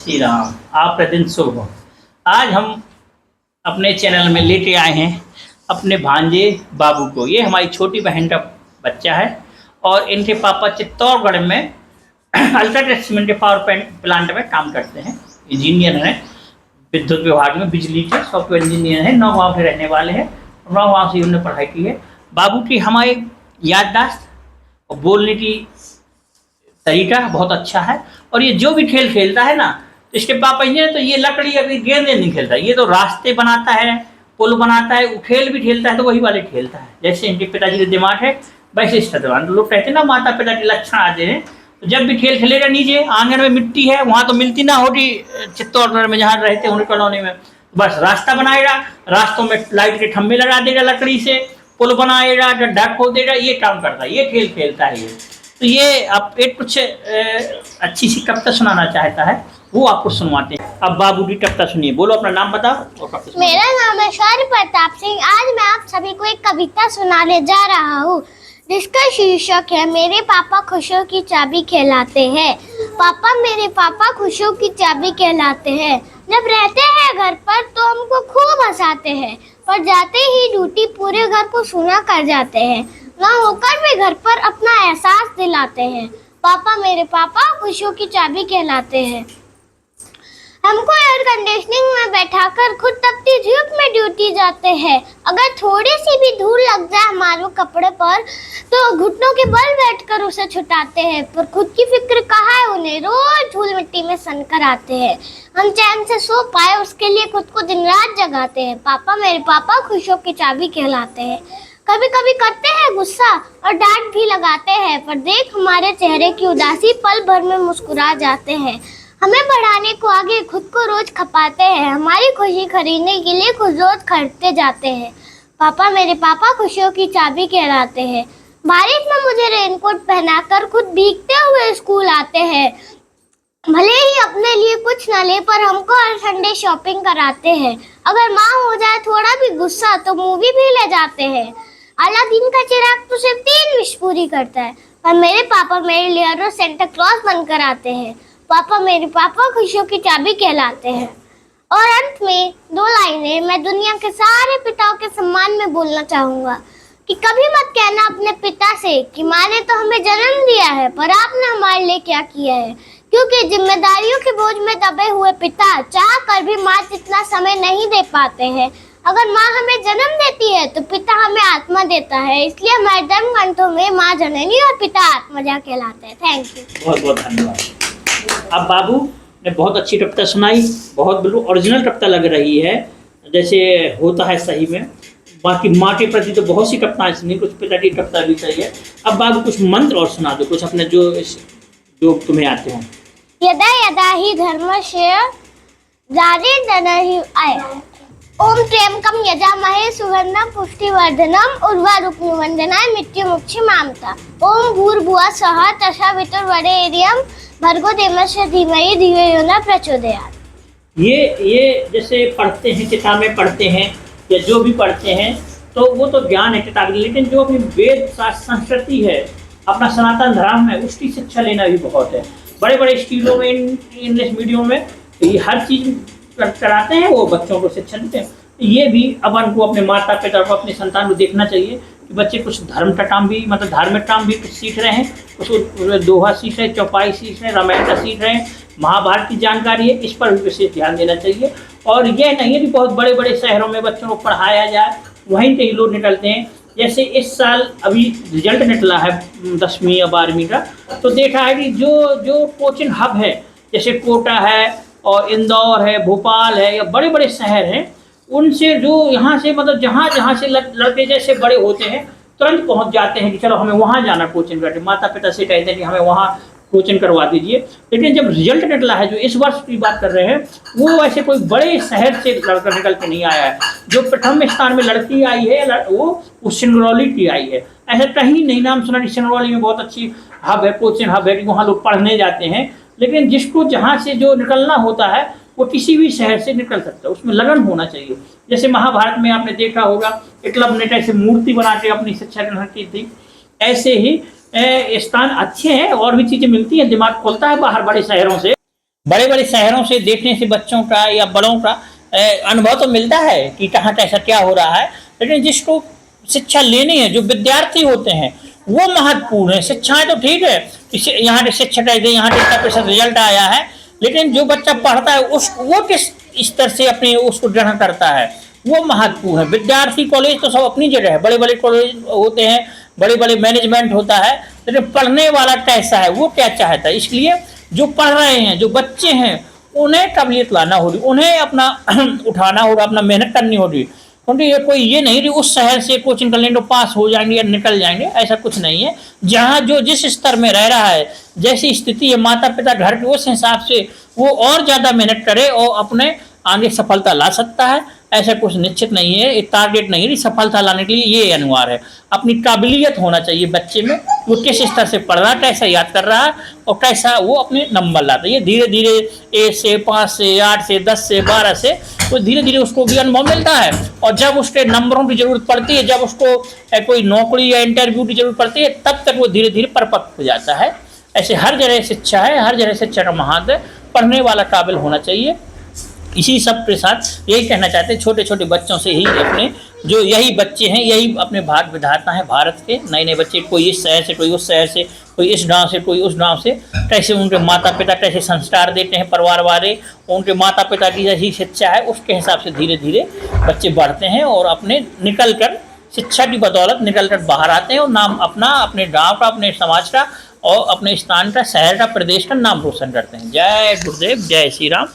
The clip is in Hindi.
श्री राम, आपका दिन शुभ हो। आज हम अपने चैनल में लेके आए हैं अपने भांजे बाबू को। ये हमारी छोटी बहन का बच्चा है और इनके पापा चित्तौड़गढ़ में अल्ट्राटेक सीमेंट के पावर प्लांट में काम करते हैं। इंजीनियर हैं, विद्युत विभाग में बिजली के सॉफ्टवेयर इंजीनियर हैं। नौगांव के रहने वाले हैं। नौगांव से उन्होंने पढ़ाई की है। बाबू की हमारी याददाश्त और बोलने की तरीका बहुत अच्छा है और ये जो भी खेल खेलता है ना, इसके पापा ये तो ये लकड़ी अभी गेंदे नहीं खेलता, ये तो रास्ते बनाता है, पुल बनाता है, खेल भी खेलता है तो वही वाले खेलता है। जैसे इनके पिताजी का दिमाग है वैसे इसका दिमाग। लोग कहते हैं ना माता पिता के लक्षण आते हैं, तो जब भी खेल खेलेगा नीचे आंगन में मिट्टी है, वहाँ तो मिलती ना होगी चित्तौड़गढ़ में जहाँ रहते हैं उनकी कॉलोनी में, बस रास्ता बनाएगा, रास्तों में लाइट के खंभे लगा देगा लकड़ी से, पुल बनाएगा, गड्ढा खोद देगा, ये काम करता है, ये खेल खेलता है। ये तो ये आप एक कुछ अच्छी सी कविता सुनाना चाहता है, वो आपको सुनवाते हैं। अब बाबू की कविता सुनिए। बोलो अपना नाम बताओ। मेरा नाम है शौर्य प्रताप सिंह। आज मैं आप सभी को एक कविता सुनाने जा रहा हूँ जिसका शीर्षक है मेरे पापा खुशियों की चाबी कहलाते हैं। पापा मेरे पापा खुशियों की चाबी कहलाते हैं। जब रहते हैं घर पर तो हमको खूब हंसाते हैं, पर जाते ही ड्यूटी पूरे घर को सुना कर जाते हैं। ना होकर भी घर पर अपना एहसास दिलाते हैं। पापा मेरे पापा खुशियों की चाबी कहलाते हैं। हमको एयर कंडीशनिंग में बैठाकर खुद तपती धूप में ड्यूटी जाते हैं। अगर थोड़ी सी भी धूल लग जाए हमारे कपड़े पर तो घुटनों के बल बैठकर उसे छुटाते हैं, पर खुद की फिक्र कहाँ है उन्हें, रोज धूल मिट्टी में सन कर आते हैं। हम चैन से सो पाए उसके लिए खुद को दिन रात जगाते हैं। पापा मेरे पापा खुशियों की चाबी कहलाते हैं। कभी कभी करते हैं गुस्सा और डांट भी लगाते हैं, पर देख हमारे चेहरे की उदासी पल भर में मुस्कुरा जाते हैं। हमें बढ़ाने को आगे खुद को रोज खपाते हैं। हमारी खुशी खरीदने के लिए खुद रोज खरीदते जाते हैं। पापा मेरे पापा खुशियों की चाबी कहलाते हैं। बारिश में मुझे रेनकोट पहनाकर खुद भीगते हुए स्कूल आते हैं। भले ही अपने लिए कुछ न ले, पर हमको हर संडे शॉपिंग कराते हैं। अगर माँ हो जाए थोड़ा भी गुस्सा तो मूवी भी ले जाते हैं। अलादीन का चिराग तो सिर्फ 3 विश पूरी करता है, पर मेरे पापा मेरे लिए हर रोज सेंटा क्लॉज बनकर आते हैं। पापा मेरे पापा खुशियों की चाबी कहलाते हैं। और अंत में 2 लाइनें मैं दुनिया के सारे पिताओं के सम्मान में बोलना चाहूँगा कि कभी मत कहना अपने पिता से कि माँ ने तो हमें जन्म दिया है पर आपने हमारे लिए क्या किया है, क्योंकि जिम्मेदारियों के बोझ में दबे हुए पिता चाह कर भी माँ जितना समय नहीं दे पाते हैं। अगर माँ हमें जन्म देती है तो पिता हमें आत्मा देता है, इसलिए हमारे धर्म ग्रंथों में माँ जननी और पिता आत्मजा कहलाते हैं। थैंक यू, बहुत बहुत धन्यवाद। अब बाबू ने बहुत अच्छी कविता सुनाई, बहुत बिल्कुल ओरिजिनल कविता लग रही है जैसे होता है सही में। बाकी माँ के प्रति तो बहुत सी कविताएं सुनी, कुछ पिता की कविता भी सही है। अब बाबू कुछ मंत्र और सुना दो, कुछ अपने जो तुम्हें आते हो। यदा यदा ही धर्मस्य जायते आय ओम त्र्यंबकम यजामहे सुगंधम पुष्टिवर्धनम उर्वारुकमिवंदनाय मृत्युमुक्षीमामृता। ओम भूर्भुवः स्वः तत्सवितुर्वरेण्यं भर्गो देवस्य धीमहि धियो यो न प्रचोदयात्। ये जैसे पढ़ते हैं, किताबें पढ़ते हैं या जो भी पढ़ते हैं तो वो तो ज्ञान है किताब, लेकिन जो अपनी वेद शास्त्र संस्कृति है, अपना सनातन धर्म है, उसकी शिक्षा लेना भी बहुत है। बड़े बड़े स्कूलों में इंग्लिश मीडियम में ये हर चीज़ कराते हैं, वो बच्चों को शिक्षा देते हैं। ये भी अपन को अपने माता पिता को अपने संतान को देखना चाहिए कि बच्चे कुछ धर्म का काम भी, मतलब धार्मिक काम भी कुछ सीख रहे हैं, कुछ दोहा सीख रहे हैं, चौपाई सीख रहे हैं, रामायण का सीख रहे हैं, महाभारत की जानकारी है, इस पर भी विशेष ध्यान देना चाहिए। और यह नहीं है कि बहुत बड़े बड़े शहरों में बच्चों को पढ़ाया जाए, वहीं से ही लोग निकलते हैं। जैसे इस साल अभी रिजल्ट निकला है 10वीं या 12वीं का, तो देखा है कि जो कोचिंग हब है जैसे कोटा है और इंदौर है, भोपाल है, या बड़े बड़े शहर हैं, उनसे जो यहाँ से मतलब जहाँ से लड़के जैसे बड़े होते हैं तुरंत पहुँच जाते हैं कि चलो हमें वहाँ जाना कोचिंग करके। माता पिता से कहते हैं कि हमें वहाँ कोचिंग करवा दीजिए। लेकिन जब रिजल्ट निकला है, जो इस वर्ष की बात कर रहे हैं, वो ऐसे कोई बड़े शहर से लड़का निकल के नहीं आया है। जो प्रथम स्थान में लड़की आई है वो सिंगरौली की आई है। ऐसा कहीं नहीं नाम सुना कि सिंगरौली में बहुत अच्छी हब है, कोचिंग हब है कि वहाँ लोग पढ़ने जाते हैं। लेकिन जिसको जहाँ से जो निकलना होता है वो किसी भी शहर से निकल सकता है, उसमें लगन होना चाहिए। जैसे महाभारत में आपने देखा होगा एकलव्य ने कैसे मूर्ति बना के अपनी शिक्षा ग्रहण की थी, ऐसे ही स्थान अच्छे हैं और भी चीज़ें मिलती हैं, दिमाग खुलता है बाहर बड़े शहरों से। बड़े बड़े शहरों से देखने से बच्चों का या बड़ों का अनुभव तो मिलता है कि कहाँ कैसा क्या हो रहा है, लेकिन जिसको शिक्षा लेनी है, जो विद्यार्थी होते हैं, वो महत्वपूर्ण है। शिक्षाएं तो ठीक है, यहाँ के शिक्षक ऐसे, यहाँ के 100% रिजल्ट आया है, लेकिन जो बच्चा पढ़ता है वो किस स्तर से अपने उसको ग्रहण करता है, वो महत्वपूर्ण है। विद्यार्थी कॉलेज तो सब अपनी जगह है, बड़े बड़े कॉलेज होते हैं, बड़े बड़े मैनेजमेंट होता है, लेकिन पढ़ने वाला कैसा है, वो क्या चाहता है। इसलिए जो पढ़ रहे हैं, जो बच्चे हैं, उन्हें काबिलियत लाना होगी, उन्हें अपना उठाना होगा, अपना मेहनत करनी होगी। क्योंकि ये कोई ये नहीं कि उस शहर से कोचिंग कर लेंगे तो पास हो जाएंगे या निकल जाएंगे, ऐसा कुछ नहीं है। जहाँ जो जिस स्तर में रह रहा है, जैसी स्थिति है माता पिता घर की, उस हिसाब से वो और ज़्यादा मेहनत करे और अपने आगे सफलता ला सकता है। ऐसा कुछ निश्चित नहीं है, एक टारगेट नहीं है। सफलता लाने के लिए ये अनिवार्य है, अपनी काबिलियत होना चाहिए बच्चे में, वो किस स्तर से पढ़ रहा है, कैसा याद कर रहा है और कैसा वो अपने नंबर लाता है। ये धीरे धीरे 1 से 5 से 8 से 10 से 12 से वो धीरे धीरे उसको भी अनुभव मिलता है। और जब उसके नंबरों की जरूरत पड़ती है, जब उसको कोई नौकरी या इंटरव्यू की जरूरत पड़ती है, तब तक वो धीरे धीरे परिपक्व हो जाता है। ऐसे हर जगह शिक्षा है, हर जगह शिक्षा का महत्व है, पढ़ने वाला काबिल होना चाहिए। इसी सब के साथ यही कहना चाहते हैं, छोटे छोटे बच्चों से ही अपने जो यही बच्चे हैं, यही अपने भाग विधाता हैं भारत के। नए नए बच्चे, कोई इस शहर से, कोई उस शहर से, कोई इस गांव से, कोई उस गांव से, कैसे उनके माता पिता कैसे संस्कार देते हैं परिवार वाले, उनके माता पिता की जैसी शिक्षा है उसके हिसाब से धीरे धीरे बच्चे बढ़ते हैं और अपने निकल कर, शिक्षा की बदौलत निकल कर बाहर आते हैं और नाम अपना, अपने गाँव का, अपने समाज का और अपने स्थान का, शहर का, प्रदेश का नाम रोशन करते हैं। जय गुरुदेव, जय श्री राम।